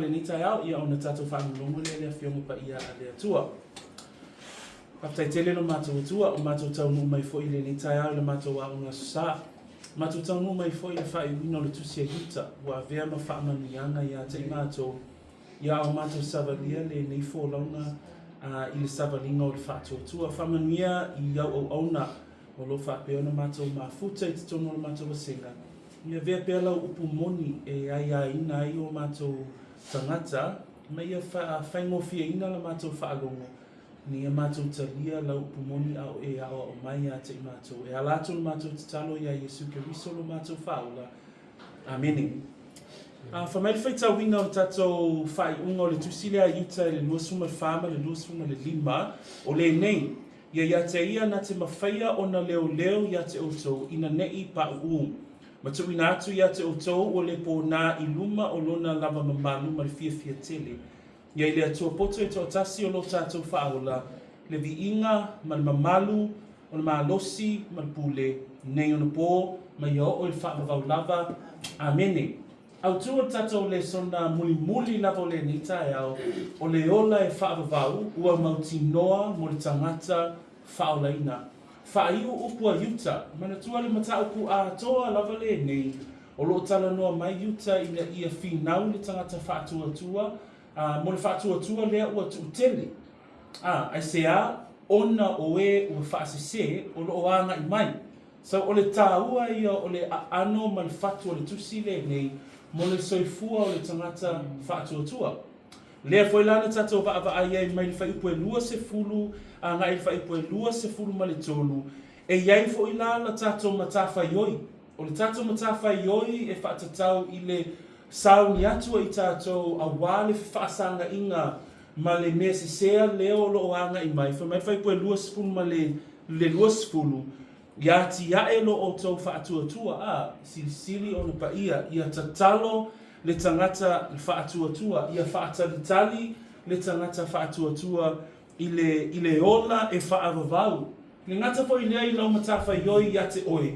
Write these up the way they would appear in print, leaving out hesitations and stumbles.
Le ni tai au ia ona tatou whanulongo le whiongo pa ia a lea tua. Paftai tele no mātou tua o mātou taunu mai fo i le ni tai au le mātou a unga sa. Mātou taunu mai fo i le whai wino le tusia Iuta. Wa vea ma whaamanianga ia te mātou. Ia o mātou savalia le nei fo launa i le savalinga o le whātua tua. Whamania i iau au auna o lo whapeona mātou mafuta i te tono o mātou wasenga. Ia vea pea lau upu moni e ai ina i o mātou tangata, mai ia whaingofia ina la mātou whaagongo. Ni a mātou talia lau pumoni au e awa o mai a te i mātou. E alato la mātou te talo ia Yesu Keriso la mātou whaula. Amene. Whamai whaitau wina o tātou whai unga o le tusile a Iuta le luasuma whama, le luasuma le lima. O le nei, ia te ia na te mawhaia o na leo ia te oto ina nei pa uu. Matu ina atu ia te otou o le po nā i luma o lona lava mamalu ma le fia tele. Ia i le atua poto e to tasi o lo tātou whaola, le vi inga ma le mamalu, o le maalosi, ma le pule, nei o na pō, ma ia o le whaavavau lava. Amene. Au tua tātou le sona muli lava o le nita e au, o le ola e whaavavau, ua mauti noa mo le tangata whaola ina. Whaiu upua Iuta, mana tua le mata upu a toa lava le nei, o lo tala noa mai Iuta ina ia whinau le tangata whaatua tua, mo le whaatua tua lea ua tu tele. Ai se a, ona o e ua whaasese, o lo oanga i mai. So o le tāua ia o le ano ma le whatua le tusi le nei, mo le soifua o le tangata whaatua tua. Lea foi lana tatou va ai ai mai le fai upu e lua se fulu, ngai le fai upu e lua se fulu ma le tolu. E iai foi lana tatou matafa ioi. O le tatou matafa ioi e whaatatau i le sauni atua i tatou a wale whaasanga inga ma le mea se sea leo lo oanga i mai. Fai mai fai upu e lua se fulu ma le lua se fulu. Ia ti ae lo o tau whaatua tua sili o le paia ia tatalo le tangata whaatua tua, ia whaatalitali le tangata whaatua tua i le ola e whaavavau. Le ngata po i lea i lau matafa ioi ia te oi.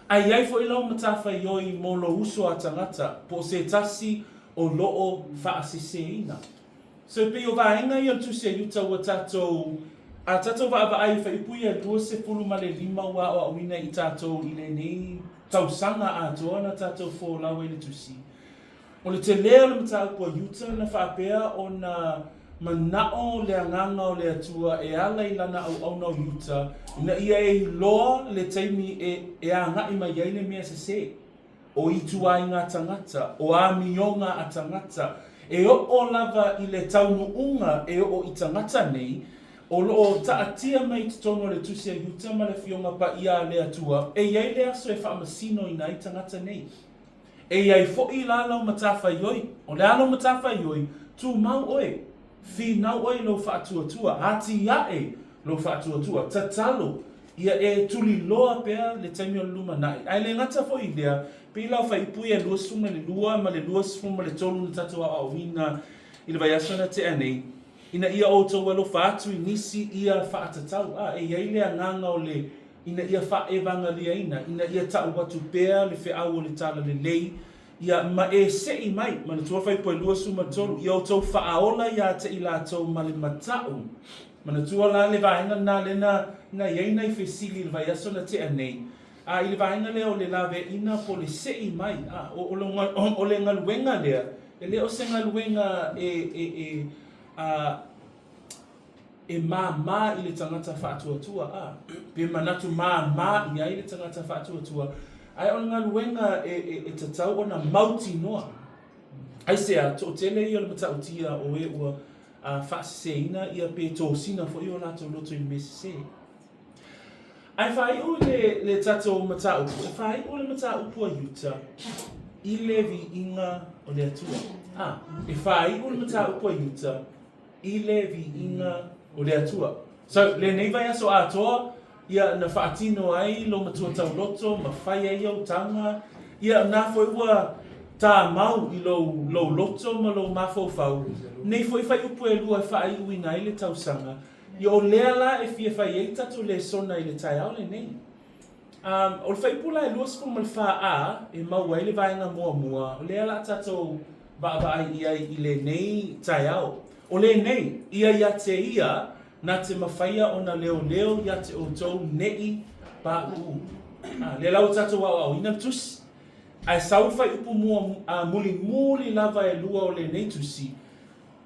Ai ai fo i lau matafa ioi mo lo uso a tangata po se tasi o loo whaasese ina. So pe o vaenga i altu se Iuta ua tatou a tatou vaava ai whaipui a lua se pulu ma le lima ua o awina i tatou i le nei tausanga a toa na tatou fō lawa i le tusi. O le te lea le mata upua Iuta na whaapea o na manao le anganga o le atua e ala i lana au na Iuta na ia e loa le taimi e a ngai mai ai le mea se o i tua i ngā tangata, o a mionga a tangata e o lava i le taunu unga e o i tangata nei o loo taatia mai te tono le tusi a Iuta ma le fionga pa ia le atua e iai le aso e whaamasino i nai tangata nei. E iai fo i la lau matafa ioi, o le alau matafa ioi, tu mau oe, fi nau oe lo whaatua tua, hati iae lo whaatua tua, tatalo, ia e tuli loa pea le taimi o luma nai. Ai le ngata fo i lea, pe lau whaipui e lua suma le lua, ma le lua suma le tolu na tatua a wina, i le vai asana te anei, ina ia outou alo whaatu i nisi ia whaatatau. E iai lea nganga o le ina ia whaevanga lia ina ia tau watu pēr le whiau o le tala le lei, ia ma e sei mai, ma na tuawhai poe lua suma tolu, ia outou whaaola ia te i lātou ma le matau. Ma na tua la le vahenga nā le na iai nei whesili le vai aso na te anei. I le vahenga leo le lawe ina po le sei mai, o le ngaluenga lea, e leo se ngaluenga e mā i le tangata whaatua tua. Pe manatu mā i ai le tangata whaatua tua. Ai o ngā luenga e tatau o na mauti noa. Ai sea, to tele i o le matautia o e ua whaaseina ia pe tōsina fo i o lato loto i mese. Ai whai o le tato mataupu, whai o le mataupu a Iuta i le vi inga o le atua. E whai o le mataupu a Iuta i le vi inga o le atua. So, le nei vai aso atoa, ia na whaatino ai lo matua tau loto, ma whai ai au tanga, ia na foi ua tā mau i lo loto ma lo mafofau. Nei foi whai upu e lua whai uina i le tausanga, ia o lea la e fia whai e tatu le sona i le tai au le nei. O le whai pula e lua sifu ma le wha e mau ai le vaenga mua, o lea la tatou Ba ia I le nei tai au. O le nei, ia te ia, na te mawhaia o na leo ia te o tau nei pa u. Le lau tato au ina tusi. Ai sau fai upu mua muli lava e lua o le nei tusi.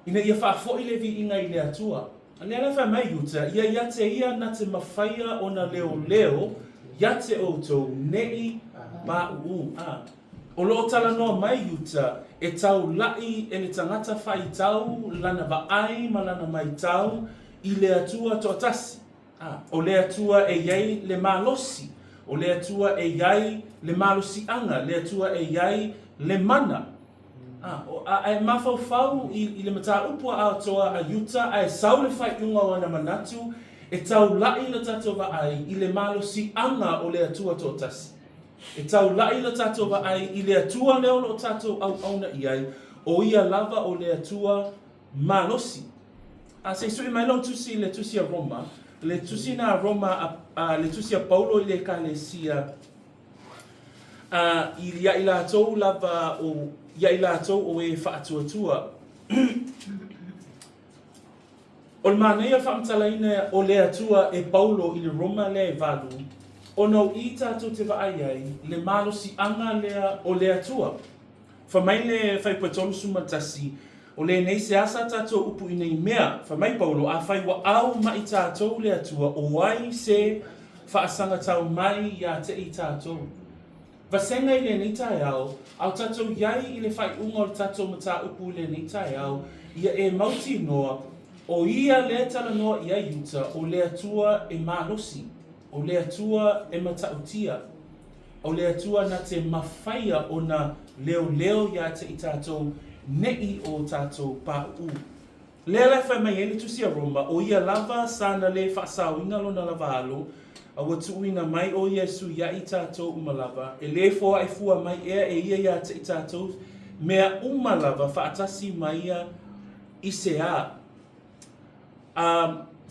Ina ia whaafo I le vi inga I le atua. Le ala wha mai Iuta, ia te ia na te mawhaia o na leo ia te o tau nei pa u. O loo tala noa mai Iuta, e tau lai e le tangata whai tau, lana vaai ma lana mai tau, I le atua to atasi. O le atua e iai le malosi, o le atua e iai le malosi anga, le atua e iai le mana. E mawhau I le mata upua a toa a Iuta, a e sau le whai unga o ana manatu, e tau lai le tato vaai I le malosi anga o le atua to atasi. E tau lai le tato vaai I le atua leo lo tato au auna iai, o ia lava o le atua malosi. Se sui mai lau tusi le tusi a Roma, le tusi na Roma, le tusi a Paulo I le kalesia, ia I la tau lava o, ia I la tau o e whaatuatua. O le manea whaamtalaina o le atua e Paulo I le Roma le e valu, o nau I tātou te vaai ai, le malosi anga lea o le atua. Whamai le whaipatonu sumatasi, o le nei se asa tātou upu I nei mea, whamai Paulo, a whai wa au mai tātou le atua, o wai se whaasanga tau mai ia te I tātou. Vasenga I le nei tai au tātou iai I le whai unga o tātou mata upu le nei tai au, ia e mauti noa, o ia le tala noa ia Iuta, o le atua e malosi. O le atua e matautia, o le atua na te mawhaia o na leo ia te I tātou nei o tātou pāu. Le lai whai mai ele tusi a Roma, o ia lava sana le whaasawinga lo na lava alo, a watuina mai o Yesu ia I tātou umalava, e le fua ai fua mai e ia te I tātou, mea umalava whaatasi mai ia I se a.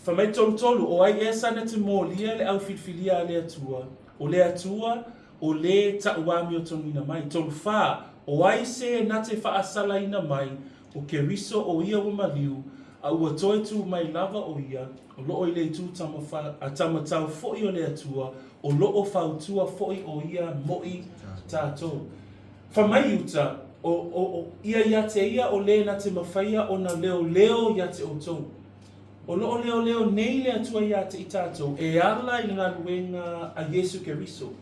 Whamai tolu, o ai e sana te mōlia le au whiwhilia le atua. O le atua, o le tauami o tonina mai. Tolu wha, o ai se na te whaasala ina mai, o ke riso o ia o maliu, a ua toe tu mai lava o ia, o loo I le tu tamatau foi o le atua, o loo whautua foi o ia moi tātou. Whamai Iuta, o ia te ia o le na te mawhaia o na leo ia te o tou. O loo leo nei le atua ia te I tātou, e ala I ngā luenga a Yesu Keriso.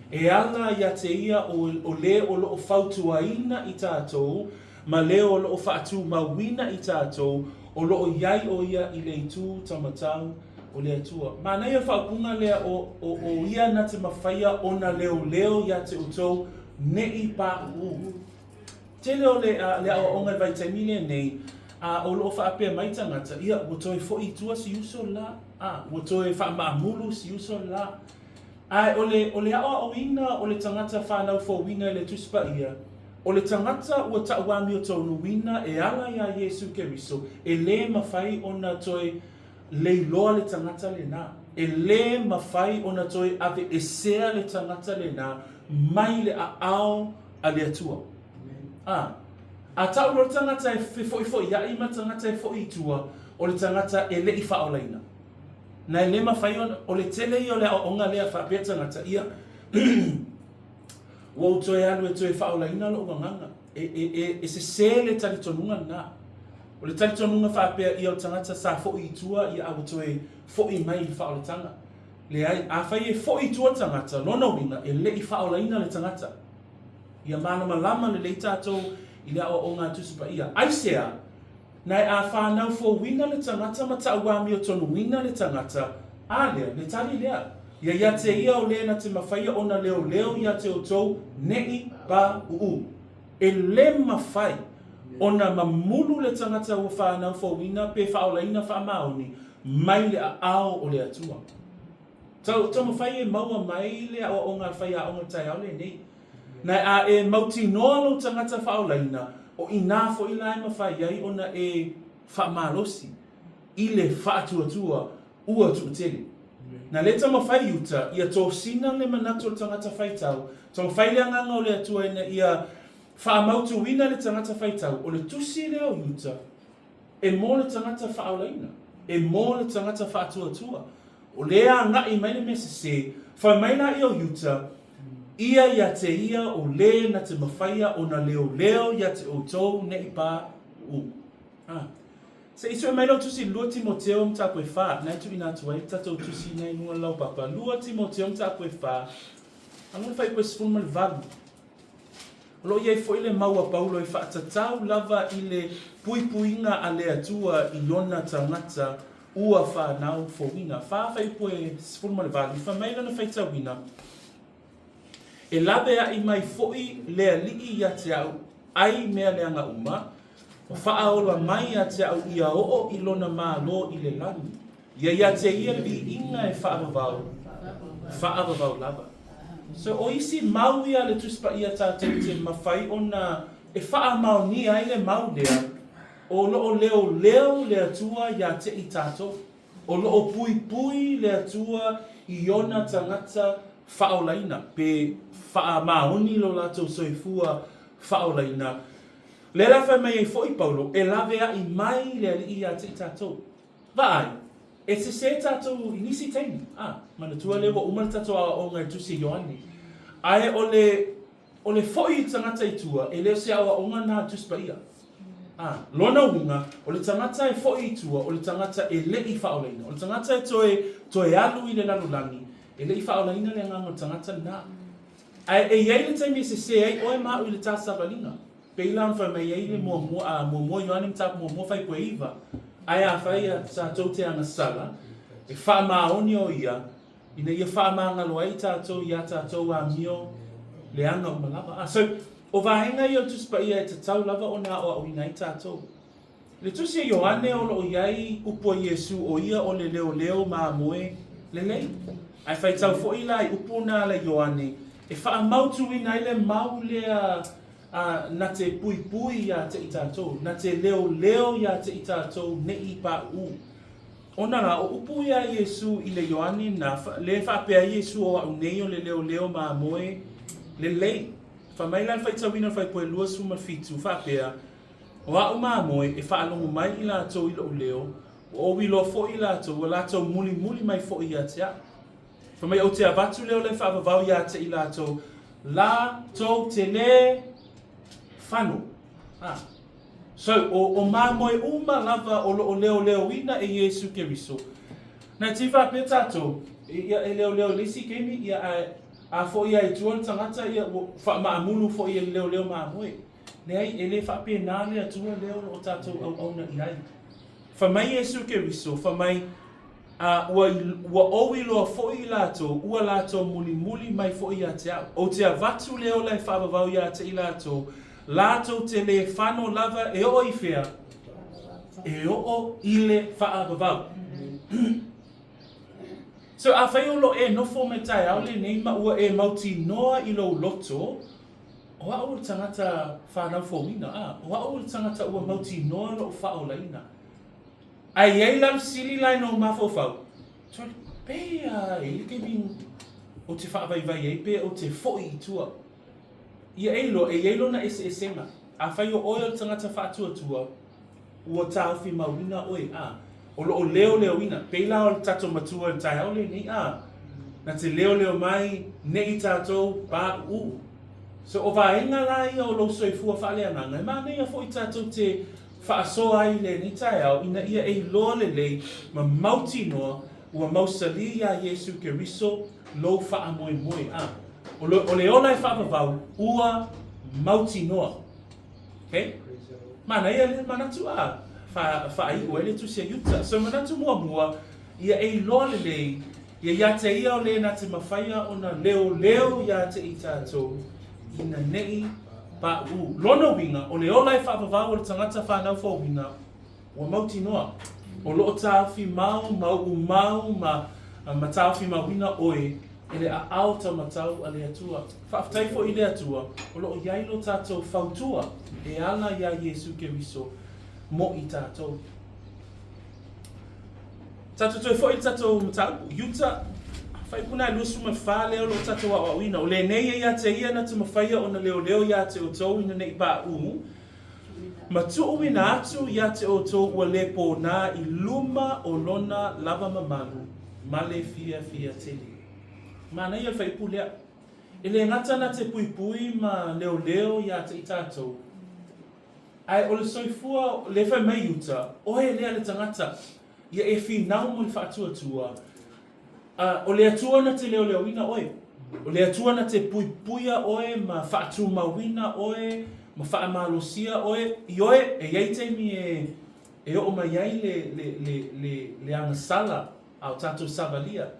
E ala ia te ia o le o loo whautuaina I tātou, ma leo o loo whaatu mawina I tātou, o loo iai o ia I le itu tamatau o le atua. Ma nei o whaupunga lea o ia na te mawhaia o na leo ia te utou nei pa u. Te leo le o onga vai taimile nei, o loo whaapea mai tangata, ia, ua toi fo'i tua si uso la, ua toi whaamaamulu si uso la. O le awa o ina, o le tangata whanau fo wina le tuspa ia, o le tangata ua tauami o tonu wina e ala ia Yesu Keriso, e le mawhai o na toi leiloa le tangata le na, e le mawhai o na toi ave esea le tangata le na, mai le a ao a le atua. A tau lo tangata e foi ia ima tangata e foi tua o le tangata e le I whaolaina. Na le mawhai o le tele I o le onga lea whapea tangata ia o toi alu e toi whaolaina lo nganga. E se le talitonunga na. O le talitonunga whapea ia o tangata sa foi tua ia au toi foi mai I whaoletanga. Le ai a whai e foi tua tangata lona winga e le I whaolaina le tangata. Ia mana malama le le tātou I le o ngā tusipa ia. Aisea, nai a whanau fo wina le tangata ma tauami o tonu wina le tangata, a lea, le tali lea. Ia te ia o lea na te mawhaia o na leo ia te o tou nei pa uu. E le mawhai o na mamulu le tangata o whanau fo wina pe whaolaina whaamaoni mai le a ao o le atua. Tau mawhai e maua mai le o ngā whaia o ngā tai au le nei. Nai a e mauti noa lo tangata whaolaina o ina fo I lai mawhai ai o na e whaamalosi I le whaatuatua ua tuutele. Na le tamawhai Iuta ia tō sina le manatu o tangata whaitau, tō mawhai le anganga o le atua ina ia whaamautuina le tangata whaitau, o le tusi leo Iuta, e mō le tangata whaolaina, e mō le tangata whaatuatua, o lea ngai mai le mese se, whamaina i o Iuta, ia te ia o le na te mawhaia o na leo ia te outou ne i pā u. Se iso e mai lau tusi lua Timoteo mta koe wha, nai tu ina tuai, tatou tusi nei nua lau papa, lua Timoteo mta koe wha, angon whai koe sifun mali valu. Lo iei fo ile maua paulo i whaatatau lava i le puipuinga a le atua i lona tangata ua whanau fo wina. Whawhai koe sifun mali valu, whamaila na whaita wina. E lawe a i mai foi lea lii ia te au, ai mea leanga uma, whaaola mai a te au ia oo i lona maa lo i le lani. Ia te ia li inga e whaavavau lava. So o isi mau ia le tuspa ia tātou te mawhai ona e wha mau ni ai le mau lea, o loo leo le atua ia te i tātou, o loo pui le atua i ona tangata whaolaina, pe wha maoni lo latou soifua whaolaina. Le lawe mai e foi Paulo, e lawe a i mai le ali ia te i tātou. Vai, e se tātou inisi teini. Mana tua lewa umana tātou a o ngai tusi Ioane. Ai o le foi tangata i tua, e leo se awa o ngana tuspa ia. Lona unga, o le tangata e foi i tua, o le tangata e le i whaolaina. O le tangata e toe alu i le lalulangi, e le i whaolaina le nganga tangata na. Ai e iei le taimi se ai oe mau i le tāsa walinga. Peilan fa mai ai le mua Ioane mta mua fai koe iwa. Ai a whai a tātou te anga sala, e wha maoni o ia, ina ia wha maangalo ai tātou, ia tātou a mio, le anga o malava. So, o vahenga i o tuspa ia e te tau lava o nā o au ina i tātou. Le tusi Ioane o lo iai upo Iesu o ia o le leo maa moe le lei. Ai whai tau fo ila i upo nā le Ioane, e wha mautu ina i le mau lea na te pui ia te i tātou, na te leo ia te i tātou ne i pā u. Ona la, o upu ia Iesu i le Ioane na le whapea Iesu o au nei o le leo maa moe le lei. Whamailan whai tawina whai poe lua suma fitu whapea o au maa moe e whaalongu mai i lātou i leo, o wilo fo i lātou, o lātou muli mai fo i a te a. Whamai o te avatu leo le whaavavau ia te i lātou, lātou te le whanu. So, o māmoe uma lava o leo ina e Iesu Keriso. Nā te whapea tātou, e leo lisi kemi, ia a fo ia e tuan tangata, ia whaamaamulu fo ia leo māmoe. Nei, e le whapea nā lea tua leo o tātou au auna i ai. Whamai Iesu Keriso, whamai ua owi loa fo i lātou, ua lātou muli mai fo i a te au. O te avatu leo lai whaavavau ia te i lātou, lātou te le whano lava e o i whea, e o i le whaavavau. So a whaiolo e nofo me tai au le nei ma ua e mauti noa i lo loto, o a ua tangata whanau fōwina, o a ua tangata ua mauti noa lo whaolaina. Ai ei lam sili lai no mawhawhau, so pēa e like min o te whaavai ei pēa o te fōi i tua. Ia eilo na esenga. A whai o oia tangata whaatuatua, ua tāwhi mawina oe, o leo ina. Peila o tato matua tai au le nei, na te leo mai, nei tātou pā u. So o vaenga lai o lo soifua whaaleananga, e mā nei a fo i tātou te whaasoa ai le ni tai au, ina ia eilo le lei, ma mauti noa, ua mausali ia Iesu Keriso, lo whaamoe, O le ola e whaapapau, ua mauti noa. Okay? Mana ia le manatu whaai ua le tusia Iuta. So manatu mua, ia e loa le lei, ia te ia o le na te mawhaia o na leo ia te i tātou, ina nei pa u. Lona winga, o le ola e whaapapau o le tangata whanau fo winga, ua mauti noa. O loo tāwhi mau, ma tāwhi mau winga oe, ele a auta matau a le atua. Whaaftai fo i le atua, o loo iailo tātou whautua, e ala ia Iesu Keriso, mo i tātou. Tātou toi fo i tātou matau, Iuta, Fai puna lusu ma fale o lo tata wa wina. O le nei ia te ia na te mawhaia o na leo ia te o tau ina nei pa Ma tu wina atu ia te o tau ua le po na I luma o lona lava mamalu. Ma le fia tele. Ma nei ia fai pulea. E le ngata na te pui ma leo ia te I tātou. Ai o le soifua le fai mai Iuta. Oe lea le tangata. Ia e finau mo le whaatua. O le atua na te leo ina oe. O le atua na te puipuia oe ma whaatu mawina oe, ma wha malosia oe. I oe e iei teimi e o mai ai le angasala au tātou savalia.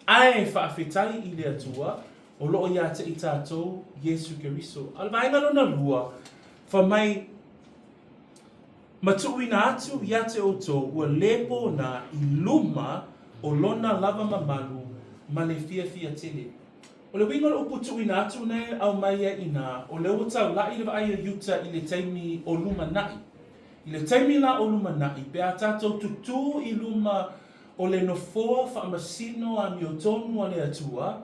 Ai whaafetai I le atua o loo ia te I tātou Yesu Keriso. Ala vaenga lona lua, wha mai matuina atu ia te oto ua lepo na I luma o lona lava mamalu ma le fia tele. O le winga o putuina atu nei au mai ina o le utau lai le vai Iuta I le taimi o luma nai. I le taimi la o luma nai pe a tātou tutu I luma o le nofoa whaamasino a miotonu a le atua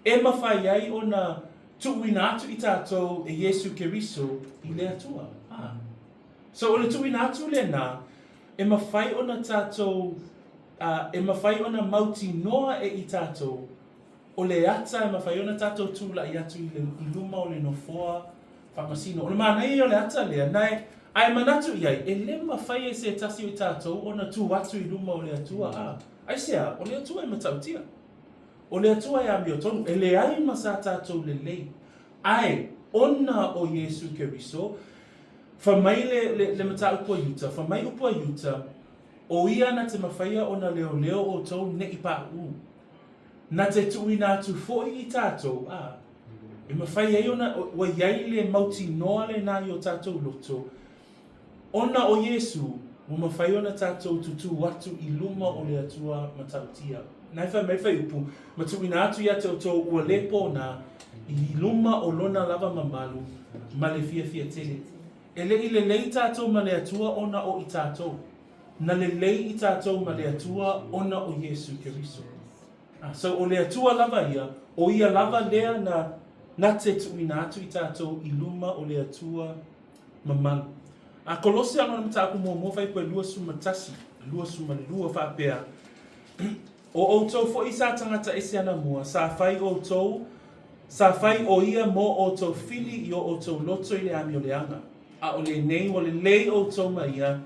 e mawhai ai o na tuina atu I tātou e Yesu Keriso I le atua. So o le tuina atu le na e mawhai o na tātou e mawhai ona mauti noa e I tātou. O le ata e mawhai ona tātou tūla I atu I luma o le nofoa whamasino. O le mānei o le ata lea, nai ai manatu iai, e le mawhai e se tasi o I tātou ona tū atu I luma o le atua. Ai sea, o le atua e matautia. O le atua e amio tonu, e le ai masa tātou le lei. Ai, ona o Yesu Keriso, whamai le mata upua Iuta, whamai upua Iuta, o ia na te mawhaia o na leo o tau ne I pa Na te tuina atu foi I tātou. E mawhaia I ona wa iai le mauti noa le nai o tātou loto. Ona o Yesu, wa mawhaia ona tātou tutu watu I luma o le atua matautia. Nai whai mai whai upu, ma tuina atu ia te o tau ua lepo na I luma o lona lava mamalu ma le fia tele. E le I le lei tātou ma le atua ona o I tātou. Na le lei I tātou ma le atua ona o Yesu Keriso. So o le atua lava ia, o ia lava lea na te tuina atu I tātou I luma o le atua mamalu. Kolose ana mata aku mo vai koe lua suma tasi, lua suma lua whaapea. O outou fo I sa tangata ese ana mua, sa whai outou, sa whai o ia mo outou fili I o outou loto I le ami o le anga. O le nei o le lei outou ma ia,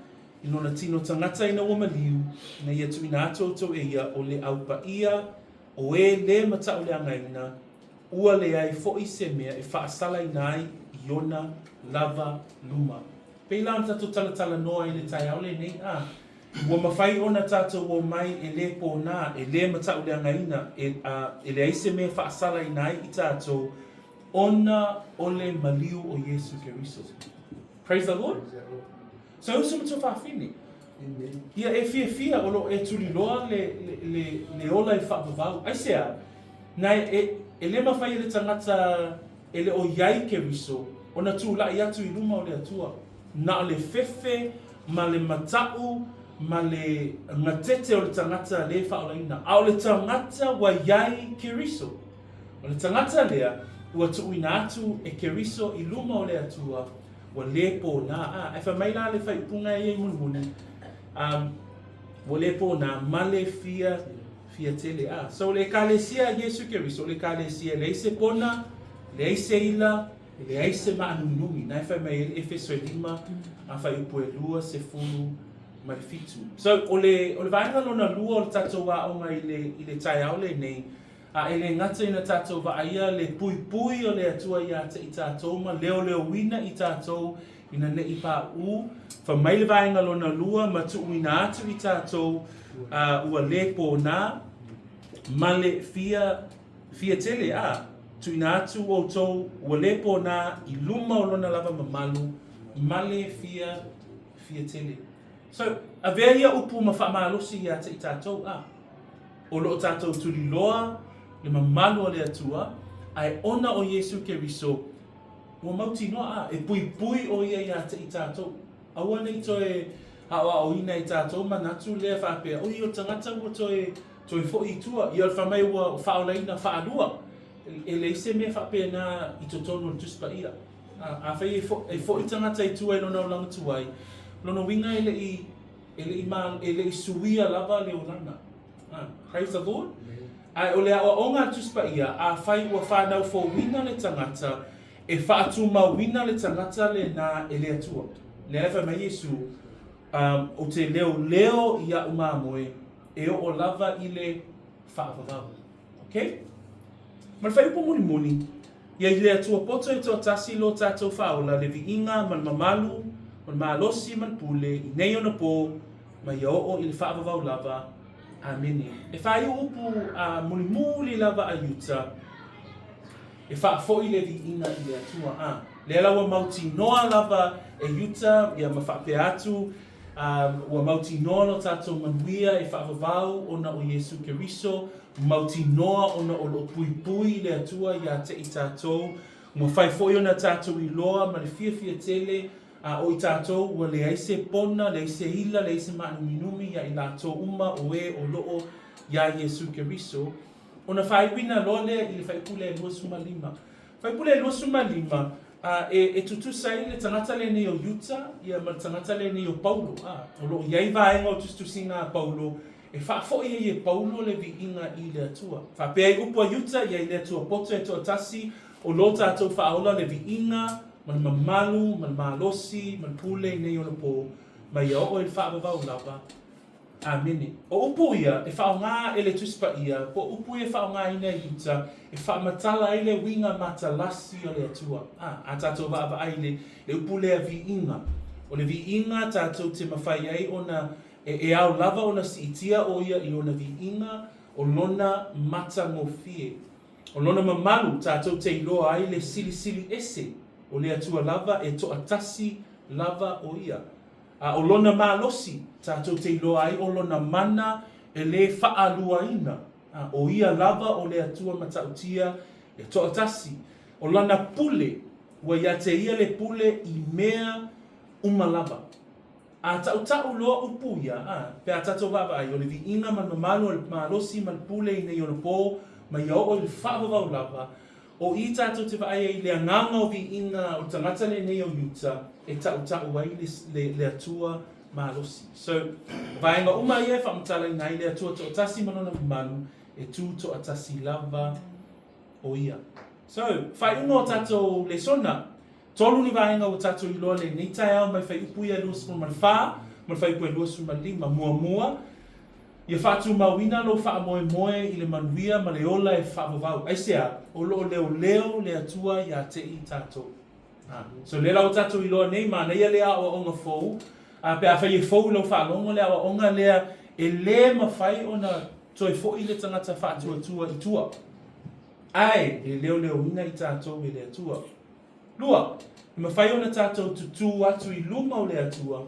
I lona tino tangata ina ua maliu, na ia tuina atu outou e ia o le aupa ia, o e le mata o le angaina, ua le ai fo I se mea e whaasala ina ai I ona lava luma. Peila ana tatou talatala noa I le tai au le nei ua mawhai ona tatou o mai e le pōnā, e le mata o le angaina, e le ai se mea whaasala ina ai I tatou, ona o le maliu o Yesu Keriso. Praise the Lord. So usu mtu whaafini. Ia e fia o lo e tuli loa le ola I whaapavau. Ai sea, nai e le mawhai le tangata e le o iai Keriso, ona tū lai atu I luma o le atua. Na o le fefe, ma le matau, ma le ngatete o le tangata le whaolaina. A o le tangata wa iai Keriso. O le tangata lea, ua tuuina atu e Keriso I luma o le atua, wa le pōnā. E whamaila le whaipunga e muni. Wa le pōnā, ma le fia tele. So le kalesia Yesu Keriso, le kalesia le se pona, le se ila, le aise maanunumi. Na e whamai Efeso 5, a whaiupu e lua se fulu mai fitu. So o le vaenga lona lua o le tatou wa o mai I le tai au le nei, e le ngata ina tatou wa aia le pui o le atua ia te I tatou ma leo wina I tatou ina ne I pa whamai le vaenga lona lua ma tuuina atu I tatou ua le pōnā ma le fia tele tuina atu o tou ua le pōnā I luma o lona lava mamalu ma le fia tele. So, a vea ia upu ma whaamalosi ia te I tātou o loo tātou tuli loa le mamalu o le atua, ai ona o Yesu Keriso, ua mauti noa e pui o ia te I tātou. Aua nei toe hawa o ina I tātou manatu lea whapea. O I o tangata ua toe toi fo I tua ia fa mai ua faolaina faalua e le se me fa pena I totonu tuspa ia a fa e fo I tangata I tua I lona o langa tuai lona winga ele I suia lava le olanga praise the Lord ai o le onga tuspa ia a fai ua whanau fo winga le tangata e whaatu ma winga le tangata le na ele atua le efa mai Yesu o te leo ia umamoe e o lava I le whaavavau okay ma fai upo muni ia I le atua poto e toa tasi lo tātou whaola le vi inga man mamalu man malosi man pule I nei ona po ma ia o I le whaavavau lava amene e fai upu muli lava a Iuta e whaafoi le vi inga I le atua le lawa mauti noa lava e Iuta ia ma whaape atu ua mauti noa no tātou manuia e whaavavau ona o Yesu Keriso mauti noa ona o lo pui le atua ia te I tātou ma whai foi ona tātou I loa ma le fia tele o I tātou ua le aise pona, le aise ila, le aise maanumi ia I lātou uma o e o loo ia Yesu Keriso ona whai wina lole I le whai pule e 2.5 whai pule e 2.5 e tutu sai le tangata le ne o Iuta ia ma tangata le ne o Paulo o lo iai vaenga o tustusinga Paulo e whaafo ia Paulo le vi inga I le atua whapea I upo Iuta ia I le atua poto e toa tasi o lo tātou whaola le vi inga man mamalu, man malosi, man pule I nei ona po ma ia o le whaavavau lava amene o upu ia e whaonga e le tuspa ia po upu ia whaonga ina Iuta e whaamatala I le winga matalasi o le atua a tātou vaava ai le upu lea vi inga o le vi inga tātou te mawhai ai ona e au lava ona si itia o ia I ona vi inga o lona mata ngofie o lona mamalu tātou te iloa ai le sili ese o le atua lava e toa tasi lava o ia o lona malosi tātou te iloa ai o lona mana e le whaaluaina o ia lava o le atua matautia e toa tasi o lana pule ua ia te ia le pule I mea umalava tau loa upu ia pe a tātou vava ai o le vi inga man mamalu o le malosi man pule I nei ona po ma ia o le whaavavau lava o I tātou te vai ai le anganga o vi inga o tangata le nei o Iuta e tau ai le atua malosi. So, vaenga uma ia whaamtala I nai le atua to atasi manona manu e tū to atasi lava o ia. So, whai unga o tātou le sona, tolu ni vaenga o tātou I loa le nei tai au mai whai upu ia luas man wha, man whai upu ia luas man lima mua. Ia whātu mawina lo wha moe I le manuia ma le ola e whaavavau. Aisea, o lo leo le atua ia te I tātou. So le lau tātou I loa nei, ma neia lea o onga fōu. Pe a whai e fōu lau whaalongo lea o onga lea e le mawhai o na toi fōi le tangata whātua tua I tua. Ai, e leo ina I tātou e le atua. Lua, e mawhai o na tātou tutu atu I luma o le atua.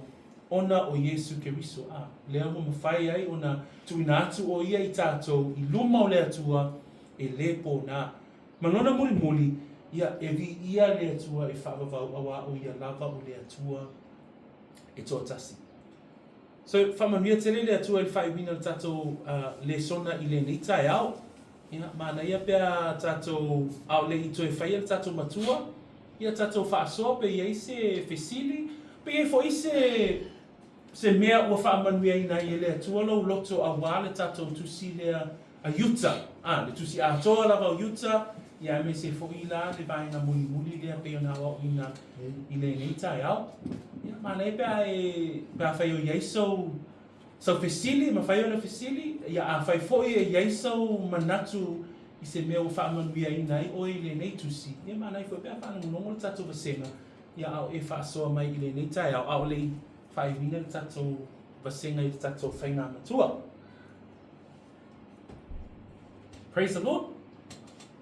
Ona o Yesu Keriso lea mo mawhai ai ona tuina atu o ia I tātou I luma o le atua e le pōna manona muli ia e vi ia le atua e whaavavau awa o ia lava o le atua e toa tasi so whamanuia tele le atua I whaiwina le tātou le sona I le neitai au mana ia pia tātou au le ito e whaia le tātou matua ia tātou whaasoa pe ia ise fesili pe ia fo ise se mea ua whaamanuia I nai e le atua lau loto a wā le tātou tusi lea a Iuta. Le tusi a toa lava o Iuta, ia me se fo I la le vaenga muli lea pe ona wā ina I le neitai au. Mana e pia e whai o Iaiso sau fesili, ma whai o na fesili, ia a whai fo I e Iaiso manatu I se mea ua whaamanuia I nai o I le nei tusi. Ia mana e fo pia whaana mulongo le tātou vasenga, ia au e whaasoa mai I le neitai au le whai wina le tātou vasenga I le tātou whainga matua. Praise the Lord.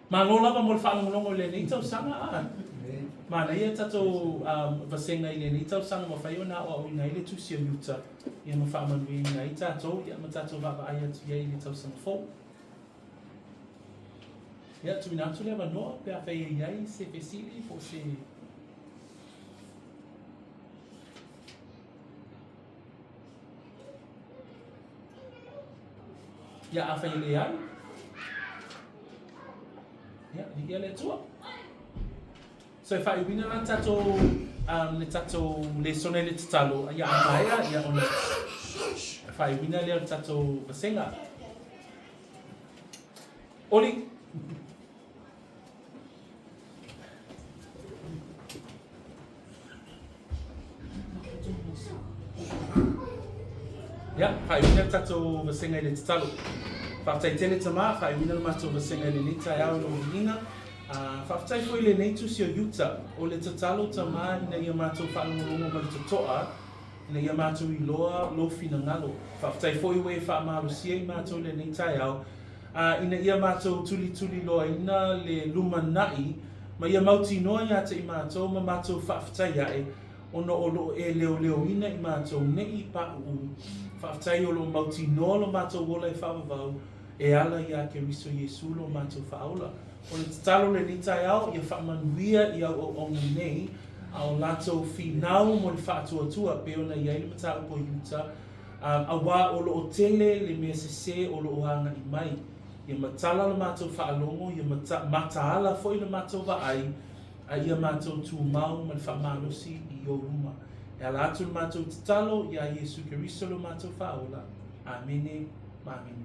Ma no lava mo le whaangongongo le nei tau sanga Ma na ia tātou vasenga I le nei tau sanga ma whai o na o au ina I le tusi o Iuta. Ia ma whaamanui ina I tātou, ia ma tātou vava ai atu ia I le tau sanga fō. Ia tu ina atu lewa noa, pe a whai e iai se fesili po se ia awhai le ai. Ia, ni ia le tua. So e whai wina na tato, le tato le sone le tatalo, ia amaia, ia ona. E whai wina le tato vasenga. Oli. Ya, whai wina tato vasenga le tatalo. Whaftai tele tama, whai wina le mato vasenga le nita iau no inga. Whaftai foi le neitu si o Iuta, o le tatalo tama ina ia mato whaangongo ma le totoa, ina ia mato I loa lo fina ngalo. Whaftai foi we whaamalo sia I mato le nita iau, ina ia mato tuli loa ina le lumanai, ma ia mauti noa ia te I mato, ma mato whaftai iae, ono o lo e leo ina I mato nei pa u. Whaftai o lo mauti noa lo mato wola I whavavau, e ala ia ke riso Yesu lo mato whaola. O le tatalo le nita iau, ia whaamanuia I au o onga nei, a o lato whinau mo le whaatuatua, pe ona ia ili mata upo Iuta, a wā o lo o tele le mea sese o lo o hanga I mai. Ia matala le matou whaalongo, ia mataala foi le matou vaai, a ia matou tu mau ma le whaamalosi I o ruma. E ala atu le matou tatalo, ia Yesu Keriso le matou whaola. Amene, ma amene.